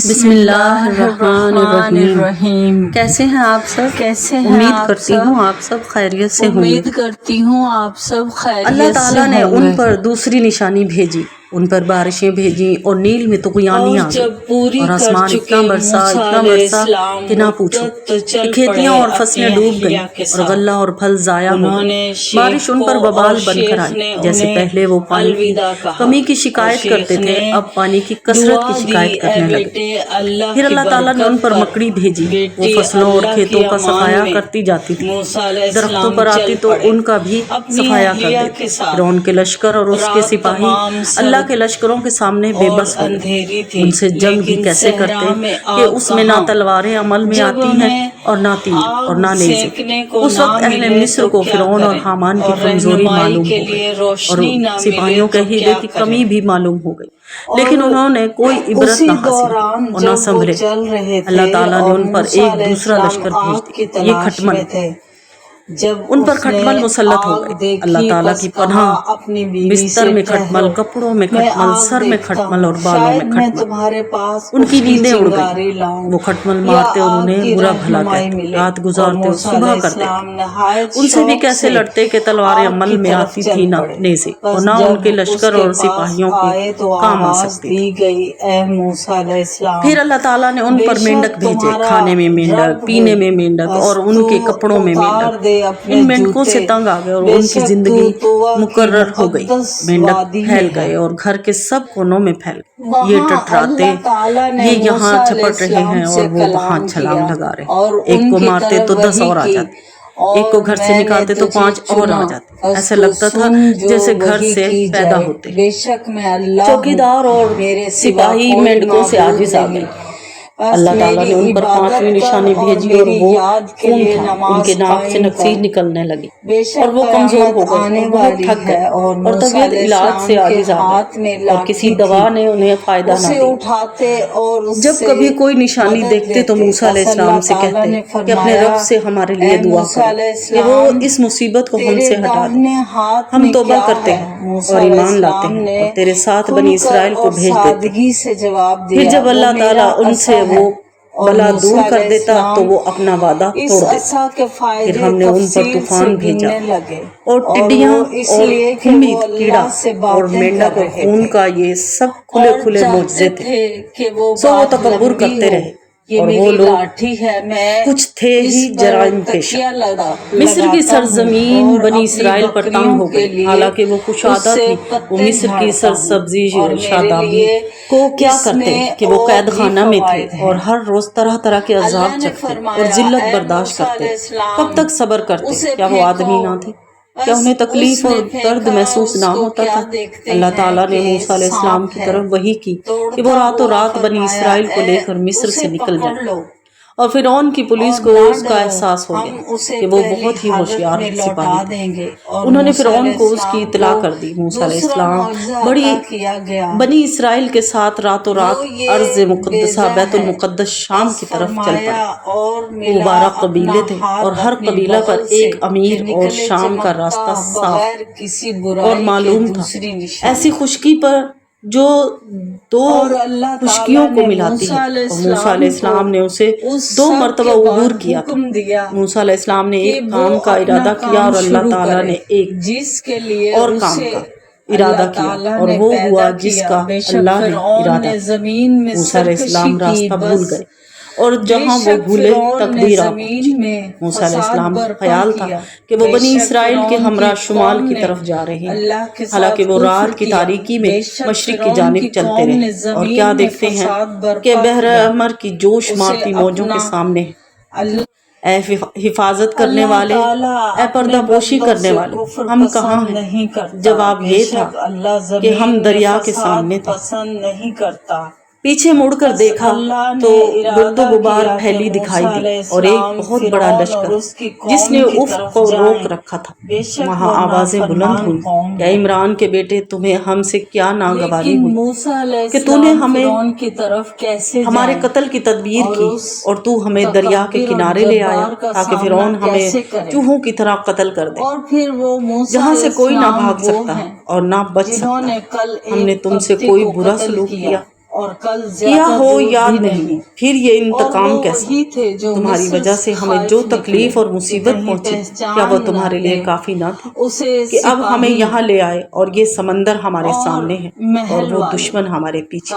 بسم اللہ الرحمن الرحیم۔ کیسے ہیں آپ سب؟ امید کرتی ہوں آپ سب خیریت سے ہوں گے۔ اللہ تعالیٰ نے ان پر دوسری نشانی بھیجی، ان پر بارشیں بھیجیں اور نیل میں طغیانی آ گئی اور آسمان اتنا برسا کہ نہ پوچھو کہ کھیتیاں اور فصلیں ڈوب گئیں اور غلہ اور پھل ضائع ہو گئے۔ بارش ان پر وبال بن کر آئی، جیسے پہلے وہ پانی کی کمی کی شکایت کرتے تھے اب پانی کی کثرت کی شکایت کرنے لگے۔ پھر اللہ تعالیٰ نے ان پر مکڑی بھیجی، وہ فصلوں اور کھیتوں کا صفایا کرتی جاتی تھی، درختوں پر آتی تو ان کا بھی صفایا کر دیتی۔ فرعون کے لشکر اور اس کے سپاہی اللہ کے لشکروں کے سامنے بے بس ہو گئے۔ ان سے جنگ بھی کیسے کرتے کہ اس میں نہ تلواریں عمل میں آتی ہیں اور نہ تیر اور نہ نیزے۔ اس وقت اہل مصر کو فرعون اور حامان کی کمزوری معلوم ہو گئی اور سپاہیوں کے ہیلے کی کمی بھی معلوم ہو گئی، لیکن انہوں نے کوئی عبرت نہ حاصل اور نہ سنبھلے۔ اللہ تعالیٰ نے ان پر ایک دوسرا لشکر بھیج دیا، یہ کھٹمل، ان پر کھٹمل مسلط ہو گئے۔ اللہ تعالیٰ کی پناہ، بستر میں کھٹمل، کپڑوں میں کھٹمل، سر میں کھٹمل اور بالوں میں کھٹمل۔ ان کی نیندیں اڑ گئیں، وہ کھٹمل مارتے اور انہیں برا بھلا کہتے، رات گزارتے اور صبح کرتے۔ ان سے بھی کیسے لڑتے کہ تلواریں عمل میں آتی تھی نہ نیزے، اور نہ ان کے لشکر اور سپاہیوں کے کام آ سکتی تھی۔ پھر اللہ تعالیٰ نے ان پر مینڈک بھیجے، کھانے میں مینڈک، پینے میں مینڈک اور ان کے کپڑوں میں مینڈک۔ ان مینڈکوں سے تنگ آ گئے اور ان کی زندگی مقرر ہو گئی۔ مینڈک پھیل گئے اور گھر کے سب کونوں میں پھیل گئے۔ یہ ٹٹراتے، یہ یہاں چھپٹ رہے ہیں اور وہ وہاں چھلانگ لگا رہے۔ ایک کو مارتے تو 10 اور آ جاتے، ایک کو گھر سے نکالتے تو 5 اور آ جاتے۔ ایسا لگتا تھا جیسے گھر سے پیدا ہوتے۔ چوکیدار اور سپاہی مینڈکوں سے عاجز آ گئے۔ اللہ تعالیٰ نے ان پر 5ویں نشانی بھیجی اور وہ خون تھا، ان کے ناک سے نکسیر نکلنے لگی اور وہ کمزور ہو گئے اور بہت تھک گئے اور طبیعت علاج سے عاجز آ گئی اور کسی دوا نے انہیں فائدہ نہ دیا۔ جب کبھی کوئی نشانی دیکھتے تو موسیٰ علیہ السلام سے کہتے کہ اپنے رب سے ہمارے لیے دعا کرو کہ وہ اس مصیبت کو ہم سے ہٹا دے۔ ہم توبہ کرتے ہیں اور ایمان لاتے ہیں اور تیرے ساتھ بنی اسرائیل کو بھیج دیتے ہیں۔ پھر جب اللہ تعالیٰ ان سے وہ بلا دور کر دیتا تو وہ اپنا وعدہ توڑ دیتا۔ پھر ہم نے ان پر طوفان بھیجا اور ٹڈیاں اور خمید کیڑا اور مینڈک اور خون کا، یہ سب کھلے کھلے معجزے تھے۔ سو وہ تکبر کرتے رہے اور وہ لوگ کچھ تھے ہی جرائم پیشہ۔ مصر کی سرزمین بنی اسرائیل پر تنگ ہو گئی، حالانکہ وہ کشادہ تھی۔ وہ مصر کی سرسبزی شادابی کو کیا کرتے کہ وہ قید خانہ میں تھے اور ہر روز طرح طرح کے عذاب چکھتے اور ذلت برداشت کرتے۔ کب تک صبر کرتے؟ کیا وہ آدمی نہ تھے؟ کیا انہیں تکلیف اور درد محسوس نہ ہوتا تھا؟ اللہ تعالیٰ نے موسیٰ علیہ السلام کی طرف وحی کی کہ وہ راتوں رات بنی اسرائیل کو لے کر مصر سے نکل جائیں، اور فرعون کی پولیس کو اس کا احساس ہو گیا کہ وہ بہت ہی ہوشیار سپاہی تھے۔ انہوں نے فرعون کو اس کی اطلاع کر دی۔ موسیٰ علیہ السلام بنی اسرائیل کے ساتھ راتوں رات ارض مقدسہ بیت المقدس شام کی طرف چل پڑے۔ وہ 12 قبیلے تھے اور ہر قبیلہ پر ایک امیر اور شام کا راستہ صاف اور معلوم تھا، ایسی خشکی پر جو 2 خشکیوں کو ملاتی ہے، اور موسیٰ علیہ السلام نے اسے 2 مرتبہ عبور کیا تھا۔ موسیٰ علیہ السلام نے ایک کام کا ارادہ کیا اور اللہ تعالیٰ نے ایک اور کام کا ارادہ کیا، اور وہ ہوا جس کا اللہ نے ارادہ کیا۔ موسیٰ علیہ السلام راستہ بھول گئے اور جہاں وہ بھولے تقدیر آ پہنچی۔ موسیٰ علیہ السلام کا خیال تھا کہ وہ بنی اسرائیل کے ہمراہ شمال کی طرف جا رہے ہیں، حالانکہ وہ رات کی تاریکی میں مشرق کی جانب چلتے رہے اور کیا دیکھتے ہیں کہ بحر احمر کی جوش مارتی موجوں کے سامنے اے حفاظت کرنے والے، اے پردہ پوشی کرنے والے، ہم کہاں ہیں؟ جواب یہ تھا کہ ہم دریا کے سامنے تھے۔ پیچھے مڑ کر دیکھا تو گرد و غبار پھیلی دکھائی دی اور ایک بہت بڑا لشکر جس نے افق کو روک رکھا تھا۔ وہاں آوازیں بلند ہوئی کہ اے عمران کے بیٹے، تمہیں ہم سے کیا ناگواری ہوئی کہ تو نے ہمیں ہمارے قتل کی تدبیر کی اور تو ہمیں دریا کے کنارے لے آیا تاکہ فرعون ہمیں چوہوں کی طرح قتل کر دے، جہاں سے کوئی نہ بھاگ سکتا اور نہ بچ سکتا۔ ہم نے تم سے کوئی برا سلوک کیا؟ اور کل کیا ہو یاد نہیں، پھر یہ انتقام کیسا؟ تمہاری وجہ سے ہمیں جو تکلیف اور مصیبت پہنچی، کیا وہ تمہارے لیے کافی نہ تھی کہ اب ہمیں یہاں لے آئے اور یہ سمندر ہمارے سامنے ہے اور وہ دشمن ہمارے پیچھے،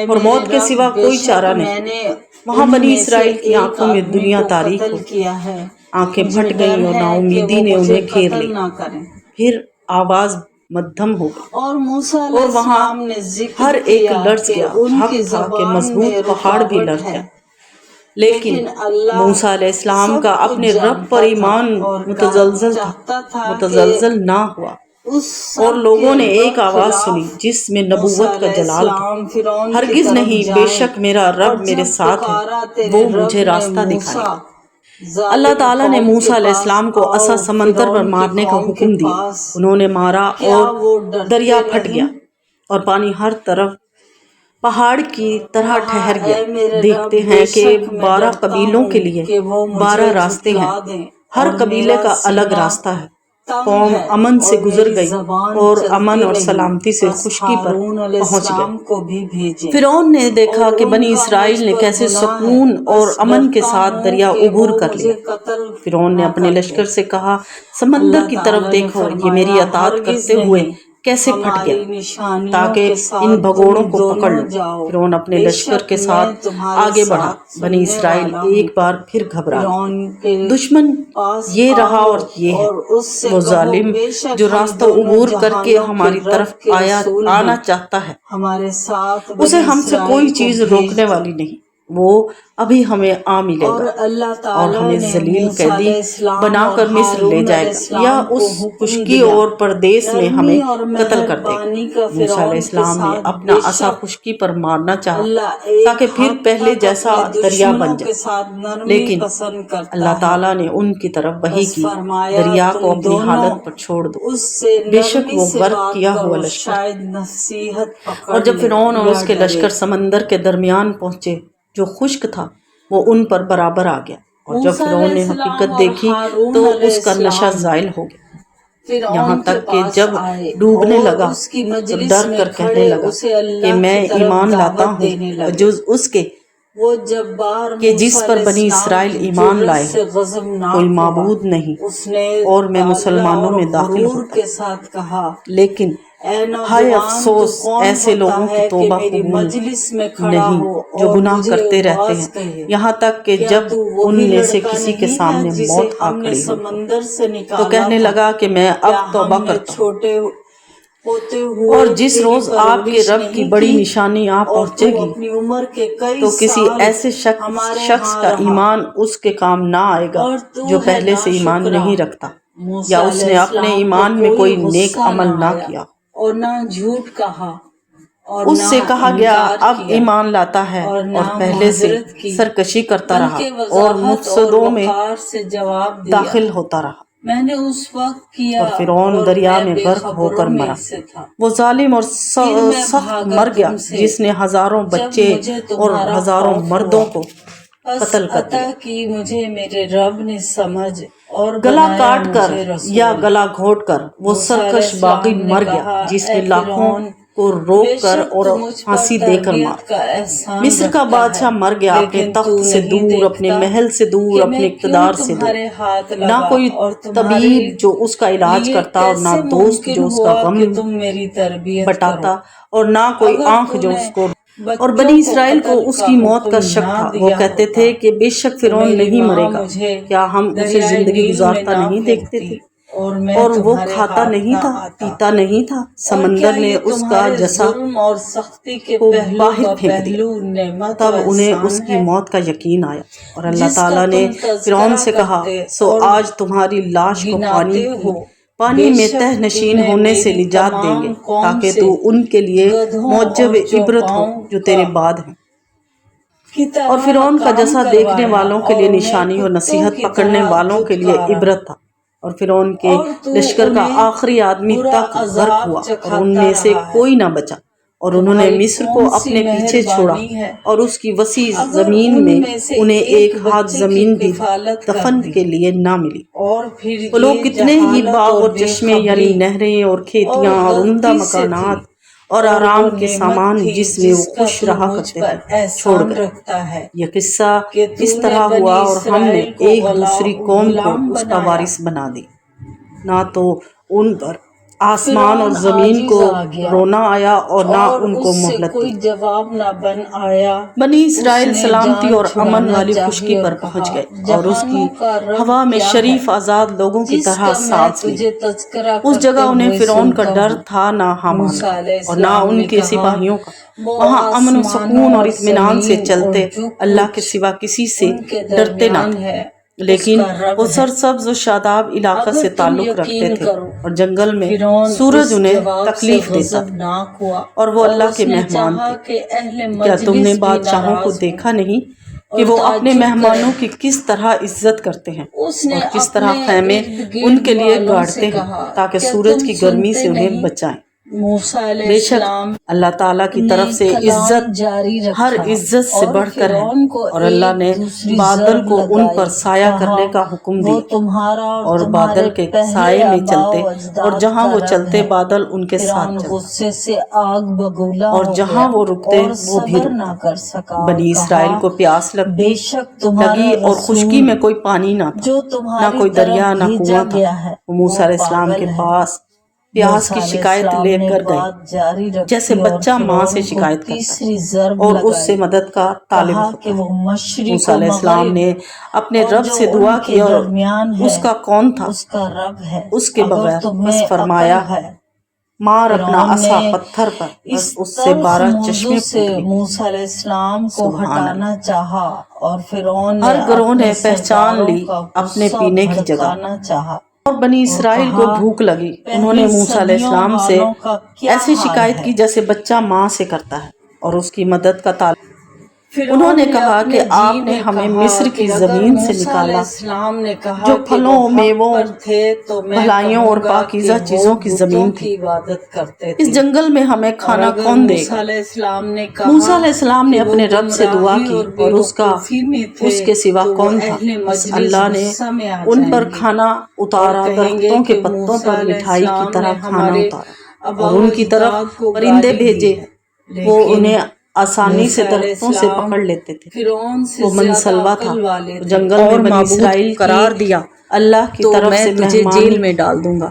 اور موت کے سوا کوئی چارہ نہیں۔ وہاں بنی اسرائیل کی آنکھوں میں دنیا تاریک ہو، آنکھیں پھٹ گئیں اور نا امیدی نے انہیں گھیر لی، پھر آواز مدھم ہو گئی اور وہاں ہر ایک لرز گیا، حق تھا کہ مضبوط پہاڑ بھی لرز گیا۔ لیکن موسیٰ علیہ السلام کا اپنے رب پر ایمان متزلزل تھا، متزلزل نہ ہوا، اور لوگوں نے ایک آواز سنی جس میں نبوت کا جلال تھا، ہرگز نہیں، بے شک میرا رب میرے ساتھ ہے، وہ مجھے راستہ دکھائے گا۔ اللہ تعالیٰ نے موسیٰ علیہ السلام کو عصا سمندر پر مارنے کا حکم دیا، انہوں نے مارا اور دریا پھٹ گیا اور پانی ہر طرف پہاڑ کی طرح ٹھہر گیا۔ دیکھتے ہیں کہ 12 قبیلوں کے لیے 12 راستے ہیں، ہر قبیلے کا الگ راستہ ہے۔ قوم امن سے گزر گئی اور امن اور سلامتی سے خشکی پر پہنچ گئی۔ فرعون نے دیکھا کہ بنی اسرائیل نے کیسے سکون اور امن کے ساتھ دریا عبور کر لیا۔ فرعون نے اپنے لشکر سے کہا، سمندر کی طرف دیکھو، یہ میری اطاعت کرتے ہوئے کیسے پھٹ گیا، تاکہ ان بھگوڑوں کو پکڑ لوں۔ فرعون اپنے لشکر کے ساتھ آگے بڑھا، بنی اسرائیل ایک بار پھر گھبرا گئے۔ دشمن یہ رہا اور یہ ہے، وہ ظالم جو راستہ عبور کر کے ہماری طرف آنا چاہتا ہے، اسے ہم سے کوئی چیز روکنے والی نہیں، وہ ابھی ہمیں آ ملے گا اور ہمیں ذلیل قیدی بنا کر مصر لے جائے گا، یا اس خشکی اور پردیس میں ہمیں قتل کر دے گا۔ موسیٰ علیہ السلام نے اپنا عصا خشکی پر مارنا چاہا تاکہ پھر پہلے جیسا دریا بن جائے، لیکن اللہ تعالیٰ نے ان کی طرف وحی کی، دریا کو اپنی حالت پر چھوڑ دو، بے شک وہ غرق کیا ہوا لشکر۔ اور جب فرعون اور اس کے لشکر سمندر کے درمیان پہنچے جو خشک تھا، وہ ان پر برابر آ گیا، اور جب فرعون نے حقیقت دیکھی تو اس کا نشہ زائل ہو گیا، یہاں تک کہ جب ڈوبنے لگا تو ڈر کر کہنے لگا کہ میں ایمان لاتا ہوں بجز اس کے کہ جس پر بنی اسرائیل ایمان لائے ہیں، کوئی معبود نہیں، اور میں مسلمانوں میں داخل ہوتا۔ لیکن ہائے افسوس ایسے لوگوں کی توبہ قبول نہیں جو گناہ کرتے رہتے ہیں، یہاں تک کہ جب ان میں سے کسی کے سامنے موت آ کھڑی ہو تو کہنے لگا کہ میں اب توبہ کرتا ہوں۔ اور جس روز آپ کے رب کی بڑی نشانی آ پہنچے گی تو کسی ایسے شخص کا ایمان اس کے کام نہ آئے گا جو پہلے سے ایمان نہیں رکھتا، یا اس نے اپنے ایمان میں کوئی نیک عمل نہ کیا اور نہ جھوٹ کہا۔ اس سے کہا گیا اب ایمان لاتا ہے اور پہلے سے سرکشی کرتا رہا اور مفسدوں میں داخل ہوتا رہا، اور فرعون دریا میں غرق ہو کر مرا۔ وہ ظالم اور سخت مر گیا جس نے ہزاروں بچے اور ہزاروں مردوں کو قتل کر دیا۔ مجھے میرے رب نے سمجھ اور گلا کاٹ کر یا گلا گھونٹ کر وہ سرکش باغی مر گیا جس نے لاکھوں کو روک کر اور پھانسی دے کر مارا۔ مصر کا بادشاہ مر گیا، اپنے تخت سے دور، اپنے محل سے دور، اپنے اقتدار سے دور، نہ کوئی طبیب جو اس کا علاج کرتا اور نہ دوست جو اس کا غم بٹاتا اور نہ کوئی آنکھ جو اس کو۔ اور بنی اسرائیل کو اس کی موت کا شک تھا، وہ کہتے تھے کہ بے شک فرعون نہیں مرے گا، کیا ہم اسے زندگی گزارتا نہیں دیکھتے تھے، اور وہ کھاتا نہیں تھا، پیتا نہیں تھا۔ سمندر نے اس کا جسد کو باہر پھینک دیا، تب انہیں اس کی موت کا یقین آیا، اور اللہ تعالیٰ نے فرعون سے کہا، سو آج تمہاری لاش کو پانی میں تہ نشین ہونے سے نجات دیں گے تاکہ تو ان کے لیے موجب عبرت ہو جو تیرے بعد ہیں۔ اور فرعون کا جسد دیکھنے والوں کے لیے نشانی اور نصیحت پکڑنے والوں کے لیے عبرت تھا، اور فرعون کے لشکر کا آخری آدمی تک غرق ہوا اور ان میں سے کوئی نہ بچا، اور انہوں نے مصر کو اپنے پیچھے چھوڑا، اور اس کی وسیع زمین میں انہیں ایک ہاتھ زمین بھی دفن کے لیے نہ ملی۔ وہ لوگ کتنے ہی باغ اور چشمے یعنی نہریں اور کھیتیاں اور عمدہ مکانات اور آرام کے سامان جس میں وہ خوش رہا کرتے تھے چھوڑ گئے۔ یہ قصہ اس طرح ہوا اور ہم نے ایک دوسری قوم کو اس کا وارث بنا دی، نہ تو ان پر آسمان اور زمین کو رونا آیا اور نہ ان کو مہلت دی۔ جواب نہ بن آیا۔ بنی اسرائیل سلامتی اور امن والی خشکی پر پہنچ گئے اور اس کی ہوا میں شریف آزاد لوگوں کی طرح سانس لی۔ اس جگہ انہیں فرعون کا ڈر تھا، نہ حامان اور نہ ان کے سپاہیوں کا۔ وہاں امن و سکون اور اطمینان سے چلتے، اللہ کے سوا کسی سے ڈرتے نہ تھے، لیکن وہ سرسبز و شاداب علاقہ سے تعلق رکھتے تھے اور جنگل میں سورج انہیں تکلیف دیتا تھا اور وہ اللہ کے مہمان تھے۔ کیا تم نے بادشاہوں کو دیکھا نہیں کہ وہ اپنے مہمانوں کی کس طرح عزت کرتے ہیں اور کس طرح خیمے ان کے لیے گاڑتے ہیں تاکہ سورج کی گرمی سے انہیں بچائیں؟ بے شک اللہ تعالیٰ کی طرف سے عزت ہر عزت سے بڑھ کر ہے، اور اللہ نے بادل کو ان پر سایہ کرنے کا حکم دیا اور بادل کے سائے میں چلتے، اور جہاں وہ چلتے بادل ان کے ساتھ چلتے، اور جہاں وہ رکتے وہ بھی رکتے۔ بنی اسرائیل کو پیاس لگی اور خشکی میں کوئی پانی نہ تھا، نہ کوئی دریا نہ کنواں تھا۔ وہ موسیٰ علیہ السلام کے پاس پیاس کی شکایت لے کر گئے، جیسے بچہ ماں سے شکایت کرتا ہے اور اس سے مدد کا طالب ہوتا ہے۔ موسیٰ علیہ السلام نے اپنے رب سے دعا کی اور اس کا کون تھا اس کے بغیر، بس فرمایا مار اپنا عصا پتھر پر، بس اس سے 12 چشمے پھوٹ۔ موسیٰ علیہ السلام کو ہٹانا چاہا اور فرعون ہر گروہ نے پہچان لی اپنے پینے کی جگہ، اور بنی اسرائیل کو بھوک لگی۔ انہوں نے موسیٰ علیہ السلام سے ایسی شکایت کی جیسے بچہ ماں سے کرتا ہے اور اس کی مدد کا طالب۔ انہوں نے کہا کہ آپ نے ہمیں مصر کی زمین سے نکالا جو پھلوں میووں بھلائیوں اور پاکیزہ چیزوں کی زمین تھی، اس جنگل میں ہمیں کھانا کون دے گا؟ موسیٰ علیہ السلام نے اپنے رب سے دعا کی اور اس کے سوا کون تھا؟ بس اللہ نے ان پر کھانا اتارا، درختوں کے پتوں پر مٹھائی کی طرح کھانا اتارا، اور ان کی طرف پرندے بھیجے، وہ انہیں آسانی سے درختوں سے پکڑ لیتے تھے۔ وہ منسلوا تھا، جنگل میں بنی اسرائیل قرار دیا، اللہ کی طرف سے تجھے جیل میں ڈال دوں گا۔